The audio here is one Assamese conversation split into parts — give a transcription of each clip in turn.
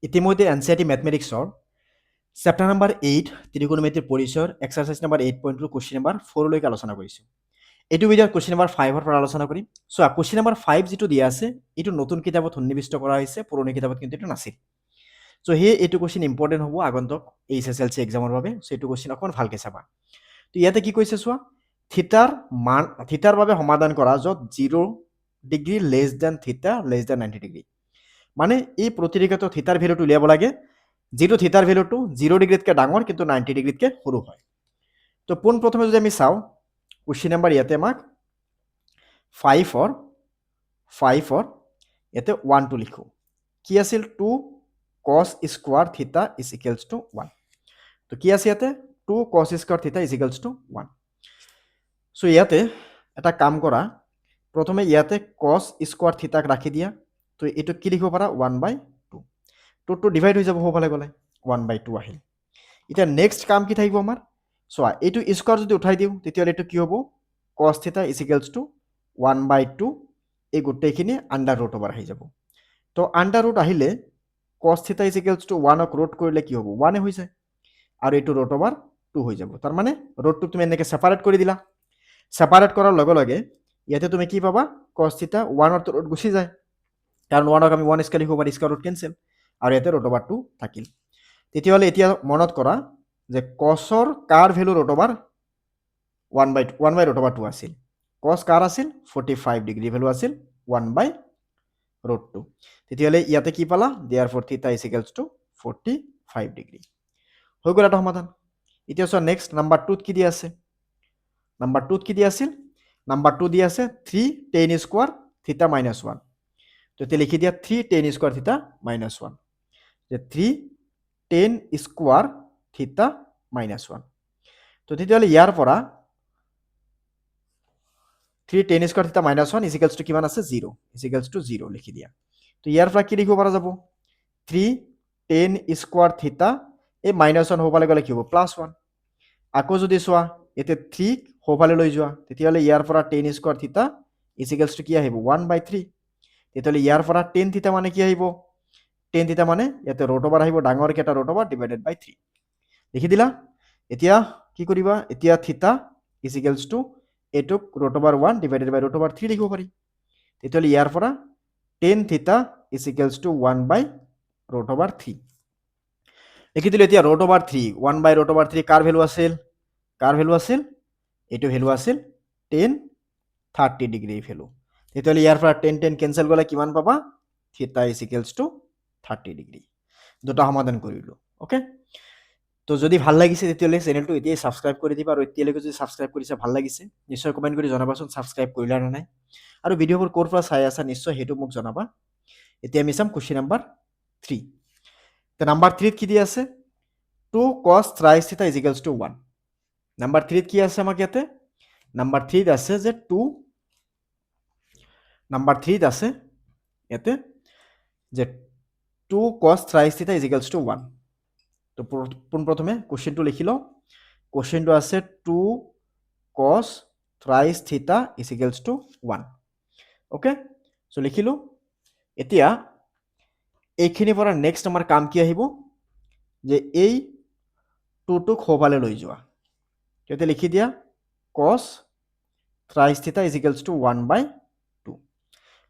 ইতিমধ্যে এনচিইআৰটি মেথমেটিক্সৰ চেপ্টাৰ নম্বৰ 8 ত্ৰিকোণমিতিৰ পৰিচয়ৰ এক্সাৰচাইজ নম্বৰ 8.2 কুৱেশ্যন নম্বৰ 4 লৈকে আলোচনা কৰিছোঁ। এইটো ভিডিঅ'ত কুৱেশ্যন নম্বৰ 5 পৰা আলোচনা কৰিম। চ' কুৱেশ্যন নম্বৰ 5 যিটো দিয়া আছে এইটো নতুন কিতাপত সন্নিৱিষ্ট কৰা হৈছে, পুৰণি কিতাপত কিন্তু এইটো নাছিল। চ' সেয়ে এইটো কুৱেশ্যন ইম্পৰ্টেণ্ট হ'ব আগন্তুক HSLC এক্সামৰ বাবে। চ' এইটো কুৱেশ্যন অকণমান ভালকৈ চাবা। তো ইয়াতে কি কৈছে চোৱা, থিটাৰ বাবে সমাধান কৰা য'ত 0 ডিগ্ৰী লেছ দেন থিটা লেছ দেন 90 ডিগ্ৰী। মানে এই প্ৰতিৰেখাটো থিটাৰ ভেলুটো উলিয়াব লাগে, যিটো থিটাৰ ভেলুটো 0 ডিগ্ৰীতকৈ ডাঙৰ কিন্তু 90 ডিগ্ৰীতকৈ সৰু হয়। তো পোনপ্ৰথমে যদি আমি চাওঁ, কুৱেশ্যন নম্বৰ ইয়াতে আমাক 5ৰ ইয়াতে 1টো লিখোঁ। কি আছিল? 2 cos স্কোৱাৰ থিটা ইজ ইকুৱেলছ টু 1। তো কি আছে ইয়াতে? 2 cos স্কোৱাৰ থিটা ইজ ইকুৱেলছ টু 1। চ' ইয়াতে এটা কাম কৰা, প্ৰথমে ইয়াতে cos স্কোৱাৰ থিটাক ৰাখি দিয়া। তো এইটো কি লিখিব পাৰা? 1/2। 2টো ডিভাইড হৈ যাব সোঁফালে গ'লে, 1/2 আহিল। এতিয়া নেক্সট কাম কি থাকিব আমাৰ? চোৱা, এইটো স্কোৱাৰ যদি উঠাই দিওঁ তেতিয়াহ'লে এইটো কি হ'ব? cos থিটা ইজ ইকুৱেলছ টু 1/2, এই গোটেইখিনি আণ্ডাৰ ৰুট অভাৰ আহি যাব। তো আণ্ডাৰ ৰুট আহিলে cos থিটা ইজ ইকুৱেলছ টু 1ক ৰুট কৰিলে কি হ'ব? 1 হৈ যায়, আৰু এইটো ৰুট অভাৰ 2 হৈ যাব। তাৰমানে ৰুটটো তুমি এনেকৈ ছেপাৰেট কৰি দিলা। ছেপাৰেট কৰাৰ লগে লগে ইয়াতে তুমি কি পাবা? cos থিটা 1ৰ ৰুট গুচি যায়, কাৰণ 1ক আমি 1 স্কোৱাৰ লিখিব পাৰি, স্কোৱাৰ ৰুট কেনচেল, আৰু ইয়াতে ৰুট অভাৰ 2 থাকিল। তেতিয়াহ'লে এতিয়া মনত কৰা যে কছৰ কাৰ value root over 1 root over 2 আছিল। কছ কাৰ আছিল? 45 ডিগ্ৰী ভেলু আছিল 1/√2। তেতিয়াহ'লে ইয়াতে কি পালা? দেয়াৰফৰ থিটা ইজ ইকুৱেলছ টু 45 ডিগ্ৰী। হৈ গ'ল এটা সমাধান। এতিয়া চোৱা নেক্সট নাম্বাৰ 2ত কি দিয়া আছে? নাম্বাৰ 2ত কি দিয়া আছিল? নাম্বাৰ 2 দিয়া আছে 3 tan স্কোৱাৰ থিটা মাইনাছ 1। তো এতিয়া লিখি দিয়া 3 tan স্কোৱাৰ থিটা মাইনাছ 1। যে 3 tan স্কোৱাৰ থিটা মাইনাছ 1। তো তেতিয়াহ'লে ইয়াৰ পৰা 3 tan স্কোৱাৰ থিটা মাইনাছ 1 ইজ ইকুৱেলছ টু কিমান আছে? 0। ইজ ইকুৱেলছ টু 0 লিখি দিয়া। তো ইয়াৰ পৰা কি লিখিব পৰা যাব? 3 tan স্কোৱাৰ থিটা, এই মাইনাছ 1 সোঁফালে গ'লে কি হ'ব? +1। আকৌ যদি চোৱা এতিয়া 3 সোঁফালে লৈ যোৱা, তেতিয়াহ'লে ইয়াৰ পৰা tan স্কোৱাৰ থিটা ইজ ইকুৱেলছ টু কি আহিব? 1/3। তেতিয়াহ'লে ইয়াৰ পৰা tan থিটা মানে কি আহিব? tan থিটা মানে ইয়াতে ৰুট অভাৰ আহিব, ডাঙৰকৈ এটা ৰুট অভাৰ ডিভাইডেড বাই 3 লিখি দিলা। এতিয়া কি কৰিবা? এতিয়া থিটা ইজ ইকুৱেলছ টু এইটোক ৰুট অভাৰ 1 ডিভাইডেড বাই ৰুট অভাৰ 3 লিখিব পাৰি। তেতিয়াহ'লে ইয়াৰ পৰা tan থিটা ইজ ইকুৱেলছ টু 1/√3 লিখি দিলোঁ। এতিয়া ৰুট অভাৰ 3, 1/√3 কাৰ ভেলু আছিল? কাৰ ভেলু আছিল? এইটো ভেলু আছিল tan 30 ডিগ্ৰী ভেলু। তেতিয়াহ'লে ইয়াৰ পৰা tan কেনচেল গ'লে কিমান পাবা? থিটা ইজ ইকুৱেলছ টু 30 ডিগ্ৰী। দুটা সমাধান কৰিলোঁ। অ'কে, তো যদি ভাল লাগিছে তেতিয়াহ'লে চেনেলটো এতিয়াই ছাবস্ক্ৰাইব কৰি দিবা, আৰু এতিয়ালৈকে যদি ছাবস্ক্ৰাইব কৰিছা ভাল লাগিছে নিশ্চয় কমেণ্ট কৰি জনাবাচোন ছাবস্ক্ৰাইব কৰিলা নে নাই, আৰু ভিডিঅ'বোৰ ক'ৰ পৰা চাই আছা নিশ্চয় সেইটো মোক জনাবা। এতিয়া আমি চাম কুৱেশ্যন নম্বৰ 3। তো নাম্বাৰ 3ত কি দিয়া আছে? 2 cos thrice theta is equals to 1। Number 3ত কি আছে আমাক ইয়াতে? নাম্বাৰ 3ত আছে যে 2, নাম্বাৰ 3ত আছে ইয়াতে যে 2 cos thrice theta is equals to 1। তো পোনপ্ৰথমে কুৱেশ্যনটো লিখি লওঁ। কুৱেশ্যনটো আছে 2 cos thrice theta is equals to 1। Okay, চ' লিখিলোঁ। এতিয়া এইখিনিৰ পৰা নেক্সট আমাৰ কাম কি আহিব? যে এই 2টোক সোঁফালে লৈ যোৱা। তেতিয়া লিখি দিয়া cos thrice theta is equals to 1/2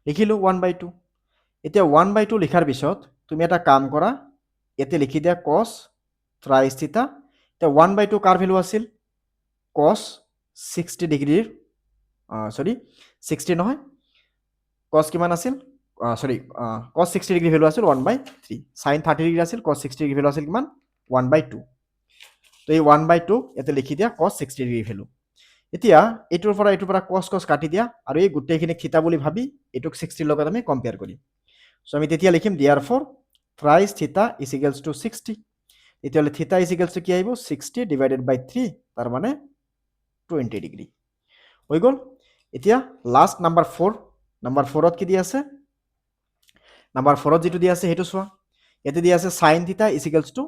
লিখিলোঁ 1/2। এতিয়া 1/2 লিখাৰ পিছত তুমি এটা কাম কৰা, ইয়াতে লিখি দিয়া cos thrice theta। এতিয়া 1/2 কাৰ ভেলু আছিল? cos 60 ডিগ্ৰীৰ 60 নহয়, cos কিমান আছিল? cos 60 ডিগ্ৰী ভেলু আছিল 1/3। sin 30 ডিগ্ৰী আছিল, cos 60 ডিগ্ৰী ভেলু আছিল কিমান? 1/2। তো এই 1/2 ইয়াতে লিখি দিয়া cos 60 ডিগ্ৰী ভেলু। এতিয়া এইটোৰ পৰা cos কাটি দিয়া, আৰু এই গোটেইখিনি থিতা বুলি ভাবি এইটোক 60ৰ লগত আমি কম্পেয়াৰ কৰিম। চ' আমি তেতিয়া লিখিম therefore thrice theta is equals to 60। তেতিয়াহ'লে থিতা ইজ ইকুৱেলছ টু কি আহিব? 60 ডিভাইডেড বাই 3, তাৰ মানে 20 ডিগ্ৰী হৈ গ'ল। এতিয়া লাষ্ট নাম্বাৰ 4। নাম্বাৰ 4ত কি দিয়া আছে? নাম্বাৰ 4ত যিটো দিয়া আছে সেইটো চোৱা। ইয়াতে দিয়া আছে sin theta is equals to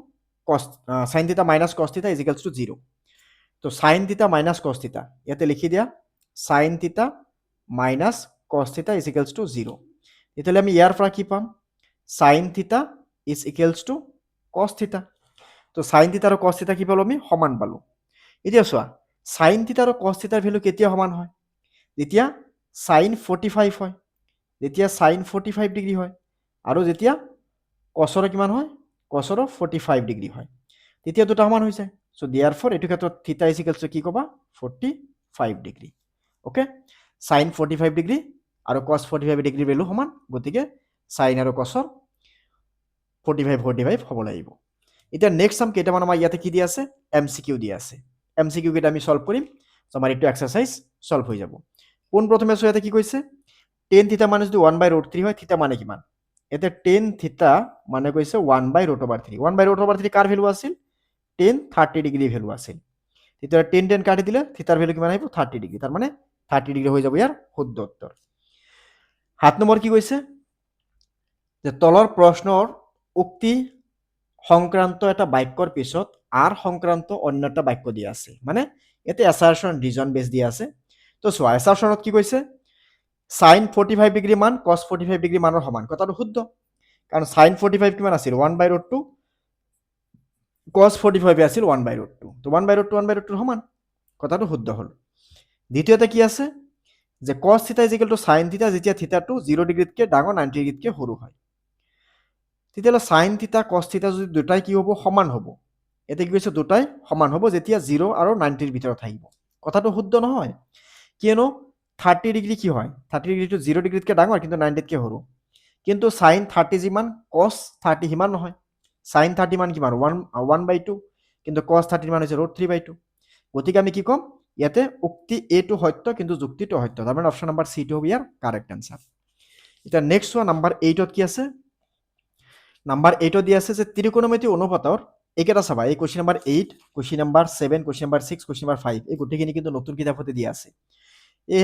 sin theta minus cos theta is equals to 0। তো sin theta minus cos theta ইয়াতে লিখি দিয়া sin theta minus cos theta is equals to 0। তেতিয়াহ'লে আমি ইয়াৰ পৰা কি পাম? sin theta is equals to কছ থিটা। তো সাইন থিটা আৰু কছ থিটা কি পালোঁ আমি সমান পালোঁ। এতিয়া চোৱা সাইন থিটা আৰু কছ থিটাৰ ভেলু কেতিয়া সমান হয় যেতিয়া সাইন 45 হয়, যেতিয়া সাইন 45 ডিগ্ৰী হয় আৰু যেতিয়া কছৰ কিমান হয় কছৰ 45 ডিগ্ৰী হয় তেতিয়া দুটা সমান হৈ যায়। চ' দিয়াৰ ফৰ এইটো ক্ষেত্ৰত থিটা ইজ ইকুৱেলছ টু কি ক'বা 45 ডিগ্ৰী। অ'কে, সাইন 45 ডিগ্ৰী আৰু কছ 45 ডিগ্ৰী ভেলু সমান, গতিকে সাইন আৰু কছৰ 45 হ'ব লাগিব। এতিয়া নেক্সট চাম কেইটামান আমাৰ ইয়াতে কি দিয়া আছে MCQ দিয়া আছে। MCQ কেইটা আমি সলভ কৰিম, আমাৰ এইটো এক্সাৰচাইজ সলভ হৈ যাব। পোনপ্ৰথমে চোৱা ইয়াতে কি কৈছে টেন থিটা মানে যদি 1/√3 হয় থিটা মানে কিমান। এতিয়া টেন থিটা মানে কৈছে 1/√3। 1/√3 কাৰ ভেলু আছিল টেন 30 ডিগ্ৰী ভেলু আছিল। তেতিয়া টেন কাটি দিলে থিটাৰ ভেলু কিমান আহিব 30 ডিগ্ৰী, তাৰ মানে 30 ডিগ্ৰী হৈ যাব ইয়াৰ শুদ্ধ উত্তৰ। 7 নম্বৰ কি কৈছে যে তলৰ প্ৰশ্নৰ উক্তি সংক্ৰান্ত এটা বাক্যৰ পিছত আৰ সংক্ৰান্ত অন্য এটা বাক্য দিয়া আছে, মানে ইয়াতে এছাৰশ্যন ৰিজন বেছ দিয়া আছে। তো চোৱা এছাৰশ্যনত কি কৈছে সাইন 45 ডিগ্ৰী মান কছ 45 ডিগ্ৰী মানৰ সমান, কথাটো শুদ্ধ, কাৰণ সাইন 45 কিমান আছিল 1/√2, কছ 45 আছিল 1/√2, তো 1/√2 সমান, কথাটো শুদ্ধ হ'ল। দ্বিতীয়তে কি আছে যে কছ থিটা is equal to sine theta যেতিয়া থিটাটো 0 ডিগ্ৰীতকৈ ডাঙৰ 90 ডিগ্ৰীতকৈ সৰু হয়। তেতিয়াহ'লে সাইন থিটা কছ থিটা যদি দুটাই কি হ'ব সমান হ'ব, এতিয়া কি কৈছে দুটাই সমান হ'ব যেতিয়া 0 আৰু 90ৰ ভিতৰত থাকিব, কথাটো শুদ্ধ নহয়, কিয়নো 30 ডিগ্ৰী কি হয় 30 ডিগ্ৰীটো 0 ডিগ্ৰীতকৈ ডাঙৰ কিন্তু 90তকৈ সৰু, কিন্তু সাইন 30 যিমান কছ 30 সিমান নহয়। সাইন 30 মান কিমান 1/2, কিন্তু কছ 30 মান হৈছে √3/2। গতিকে আমি কি ক'ম ইয়াতে উক্তি এটো সত্য কিন্তু যুক্তিটো অসত্য, তাৰমানে অপশ্যন নম্বৰ চিটো হ'ব ইয়াৰ কাৰেক্ট এনসাৰ। এতিয়া নেক্সট চোৱা নাম্বাৰ 8ত কি আছে। নাম্বাৰ 8ত দিয়া আছে যে ত্ৰিকোণমিতি অনুপাতৰ এইকেইটা চাবা, এই question number 8, question number 7, question number 6, question number 5 এই গোটেইখিনি কিন্তু নতুন কিতাপতে দিয়া আছে।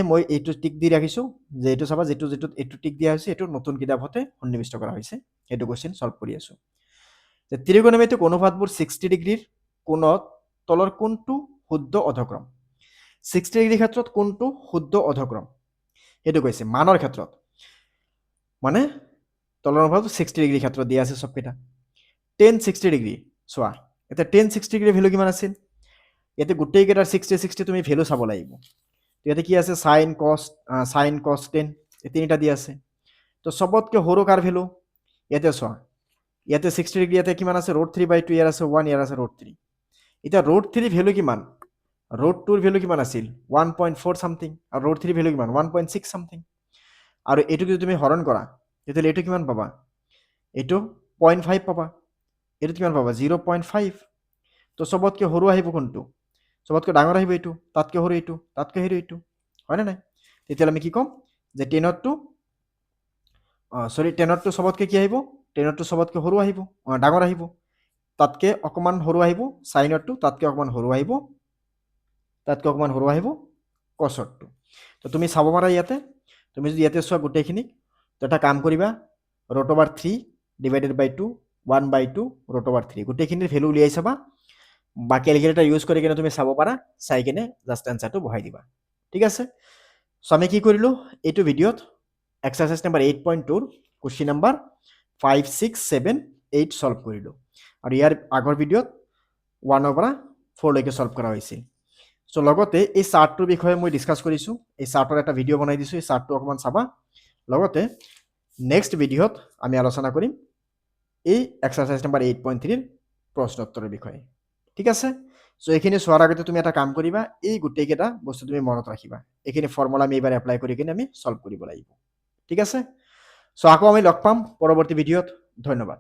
মই এইটো টিক দি ৰাখিছোঁ যে এইটো চাবা যিটোত এইটো টিক দিয়া হৈছে এইটো নতুন কিতাপতে সন্নিৱিষ্ট কৰা হৈছে, এইটো কুৱেশ্যন সলভ কৰি আছোঁ। যে ত্ৰিকোণমিতিক অনুপাতবোৰ 60 ডিগ্ৰীৰ কোণত তলৰ কোনটো শুদ্ধ অধক্ৰম। 60 ডিগ্ৰীৰ ক্ষেত্ৰত কোনটো শুদ্ধ অধক্ৰম সেইটো কৈছে মানৰ ক্ষেত্ৰত, মানে তলৰ অনুপাতটো 60 ডিগ্ৰীৰ ক্ষেত্ৰত দিয়া আছে চবকেইটা। টেন 60 ডিগ্ৰী চোৱা, এতিয়া টেন 60 ডিগ্ৰীৰ ভেলু কিমান আছিল, ইয়াতে গোটেইকেইটাৰ 60 তুমি ভেলু চাব লাগিব। ইয়াতে কি আছে সাইন কছ টেন এই তিনিটা দিয়া আছে, তো চবতকৈ সৰু কাৰ ভেলু ইয়াতে চোৱা, ইয়াতে 60 ডিগ্ৰী ইয়াতে কিমান আছে √3/2, ইয়াৰ আছে 1, ইয়াৰ আছে √3। এতিয়া √3 ভেলু কিমান, √2ৰ ভেলু কিমান আছিল 1.4 সামথিং, আৰু √3 ভেলু কিমান 1.6 সামথিং, আৰু এইটো যদি তুমি হৰণ কৰা তেতিয়াহ'লে এইটো কিমান পাবা, এইটো 0.5 পাবা, এইটো কিমান পাবা 0.5। তো চবতকৈ সৰু আহিব কোনটো, চবতকৈ ডাঙৰ আহিব এইটো, তাতকৈ সৰু এইটো, তাতকৈ সৰু এইটো, হয়নে নাই। তেতিয়াহ'লে আমি কি ক'ম যে টেনতটো চবতকৈ কি আহিব, টেনতটো চবতকৈ সৰু আহিব, ডাঙৰ আহিব, তাতকৈ অকণমান সৰু আহিব সাইনতটো, তাতকৈ অকণমান সৰু আহিব কছৰটো। তো তুমি চাব পাৰা ইয়াতে, তুমি যদি ইয়াতে চোৱা গোটেইখিনি, তো এটা কাম কৰিবা √3 / 2 1/2 √3 গোটেইখিনিৰ ভেলু উলিয়াই চাবা, বা কেলকুলেটাৰ ইউজ কৰি কিনে তুমি চাব পাৰা, চাই কিনে জাষ্ট এনচাৰটো বহাই দিবা, ঠিক আছে। চ' আমি কি কৰিলোঁ এইটো ভিডিঅ'ত exercise number 8.2 question number 5, 6, 7, 8 solve কৰিলোঁ, আৰু ইয়াৰ আগৰ ভিডিঅ'ত 1ৰ পৰা 4লৈকে সলভ কৰা হৈছিল। চ' লগতে এই চাৰ্টটোৰ বিষয়ে মই ডিছকাছ কৰিছোঁ, এই চাৰ্টৰ এটা ভিডিঅ' বনাই দিছোঁ, এই চাৰ্টটো অকণমান চাবা। লগতে নেক্সট ভিডিঅ'ত আমি আলোচনা কৰিম এই এক্সাৰচাইজ নম্বৰ 8.3ৰ প্ৰশ্ন উত্তৰৰ বিষয়ে, ঠিক আছে। চ' এইখিনি চোৱাৰ আগতে তুমি এটা কাম কৰিবা, এই গোটেইকেইটা বস্তু তুমি মনত ৰাখিবা, এইখিনি ফৰ্মুলা আমি এইবাৰ এপ্লাই কৰি কিনে আমি সলভ কৰিব লাগিব, ঠিক আছে। চ' আকৌ আমি লগ পাম পৰৱৰ্তী ভিডিঅ'ত, ধন্যবাদ।